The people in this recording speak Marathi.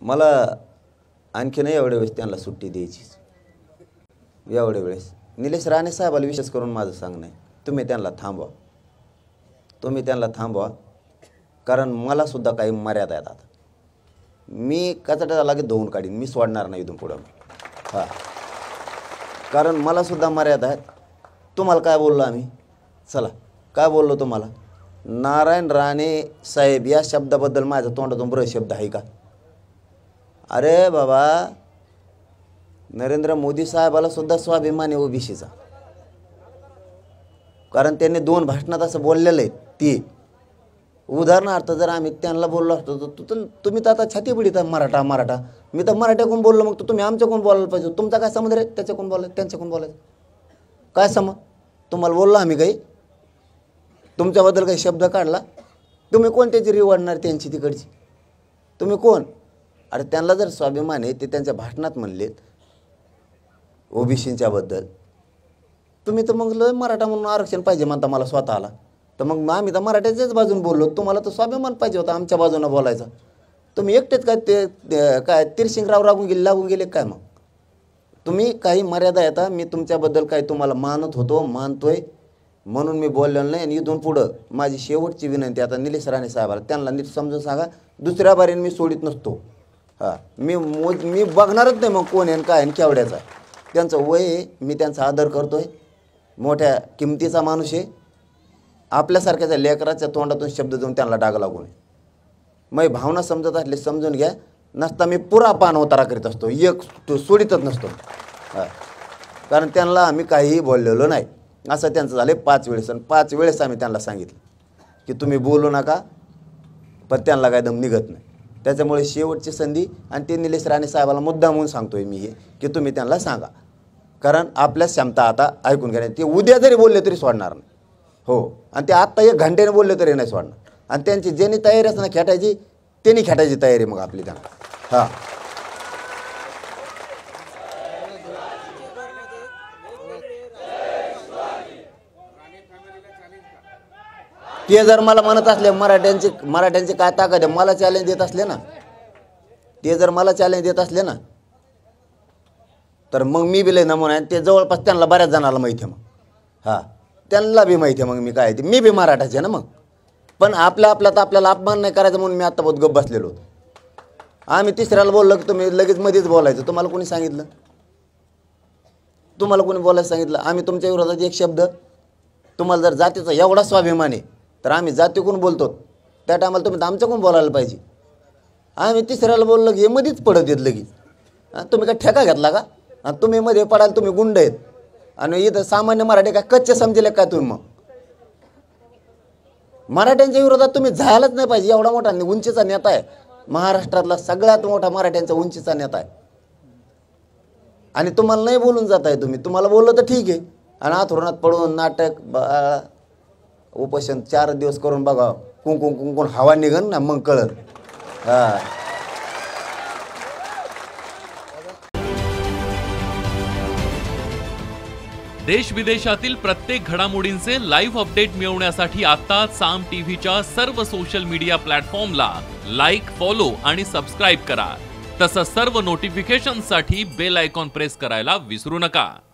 मला आणखी नाही एवढ्या वेळेस त्यांना सुट्टी द्यायची। एवढ्या वेळेस निलेश राणे साहेबाला विशेष करून माझं सांगणं आहे, तुम्ही त्यांना थांबवा, कारण मला सुद्धा काही मर्यादा आहेत। आता मी कचड्याला लागेल धुवून काढीन, मी सोडणार नाही इथून पुढं। हां, कारण मला सुद्धा मर्यादा आहेत। तुम्हाला काय बोललो आम्ही? चला, काय बोललो तुम्हाला? नारायण राणे साहेब या शब्दाबद्दल माझ्या तोंडातून बरं शब्द आहे का? अरे बाबा, नरेंद्र मोदी साहेबाला सुद्धा स्वाभिमान आहे ओबीसीचा, कारण त्यांनी 2 भाषणात असं बोललेलं आहे। ती उदाहरणार्थ जर आम्ही त्यांना बोललो असतो तर तुम्ही तर आता छाती बिडीत मराठा, मी तर मराठ्याकडून बोललो, मग तुम्ही आमच्याकडून बोलायला पाहिजे। तुमचा काय संबंध रे त्याच्याकडून बोलायचं त्यांच्याकडून बोलायचं? काय संबंध? तुम्हाला बोललो आम्ही काही? तुमच्याबद्दल काही शब्द काढला? तुम्ही कोणत्याची रिवडणार त्यांची तिकडची? तुम्ही कोण? अरे त्यांना जर स्वाभिमान आहे, ते त्यांच्या भाषणात म्हणलेत ओबीसींच्या बद्दल, तुम्ही तर मग लय मराठा म्हणून आरक्षण पाहिजे म्हणता मला स्वतःला, तर मग आम्ही तर मराठ्याच्याच बाजून बोललो, तुम्हाला तर स्वाभिमान पाहिजे होता आमच्या बाजूने बोलायचा। तुम्ही एकटेच काय ते काय तिरशिंगराव लागून गेले काय? मग तुम्ही काही मर्यादा येता। मी तुमच्याबद्दल काही तुम्हाला मानतोय म्हणून मी बोललेलो नाही। आणि इथून पुढं माझी शेवटची विनंती आता निलेश राणे साहेबाला, त्यांना नीट समजून सांगा, दुसऱ्या बारीने मी सोडित नसतो। हां, मी बघणारच नाही मग कोण आहे काय आणि केवढ्याचा। त्यांचं वय आहे, मी त्यांचा आदर करतोय, मोठ्या किमतीचा माणूस आहे। आपल्यासारख्याच्या लेकराच्या तोंडातून शब्द देऊन त्यांना डाग लागू नये। मग भावना समजत असले समजून घ्या, नसता मी पुरा पान उतारा करीत असतो, एक सोडितच नसतो। हां, कारण त्यांना आम्ही काहीही बोललेलो नाही। असं त्यांचं झालं 5 वेळेस, आणि 5 वेळेस आम्ही त्यांना सांगितलं की तुम्ही बोलू नका, पण त्यांना काय दम निघत नाही। त्याच्यामुळे शेवटची संधी, आणि ते निलेश राणे साहेबाला मुद्दा म्हणून सांगतोय मी हे, की तुम्ही त्यांना सांगा, कारण आपल्या क्षमता आता ऐकून घ्या। ते उद्या जरी बोलले तरी सोडणार नाही, हो, आणि ते आत्ता 1 घंट्याने बोलले तरी नाही सोडणार। आणि त्यांची ज्यांनी तयारी असते ना खेटायची, त्यांनी खेटायची तयारी मग आपली त्यांना। हां, ते जर मला म्हणत असले मराठ्यांचे काय ताकद आहे, मला चॅलेंज देत असले ना, ते जर मला चॅलेंज देत असले ना, तर मग मी बी लय नमुना आहे। ते जवळपास त्यांना बऱ्याच जणाला माहिती आहे। मग हां, त्यांना बी माहिती आहे मग मी काय ते, मी बी मराठाचे ना मग। पण आपल्याला अपमान नाही करायचा म्हणून मी आता बहुत गप्प बसलेलो होतो। आम्ही तिसऱ्याला बोललो की तुम्ही लगेच मध्येच बोलायचं। तुम्हाला कोणी सांगितलं? तुम्हाला कोणी बोलायला सांगितलं? आम्ही तुमच्या विरोधात एक शब्द, तुम्हाला जर जातीचा एवढा स्वाभिमान आहे तर आम्ही जातीकडून बोलतो, त्या टायमाला तुम्ही आमच्याकडून बोलायला पाहिजे। आम्ही तिसऱ्याला बोललो की हे मध्येच पडत येत लगेच। तुम्ही काय ठेका घेतला का? आणि तुम्ही मध्ये पडायला तुम्ही गुंड आहेत, आणि इथं सामान्य मराठी काय कच्चे समजले काय तुम्ही? मग मराठ्यांच्या विरोधात तुम्ही जायलाच नाही पाहिजे। एवढा मोठा उंचीचा नेता आहे, महाराष्ट्रातला सगळ्यात मोठा मराठ्यांचा उंचीचा नेता आहे, आणि तुम्हाला नाही बोलून जात आहे। तुम्हाला बोललं तर ठीक आहे, आणि आथरुणात पडून नाटक उपोषण 4 दिवस करून बघा, कुंकुन हवा निघन ना, मग कळत। हां, देश विदेशातील प्रत्येक घडामोडींचे लाईव्ह अपडेट मिळवण्यासाठी आता साम टीव्हीच्या सर्व सोशल मीडिया प्लॅटफॉर्मला लाईक, फॉलो आणि सबस्क्राईब करा। तसंच सर्व नोटिफिकेशनसाठी बेल आयकॉन प्रेस करायला विसरू नका।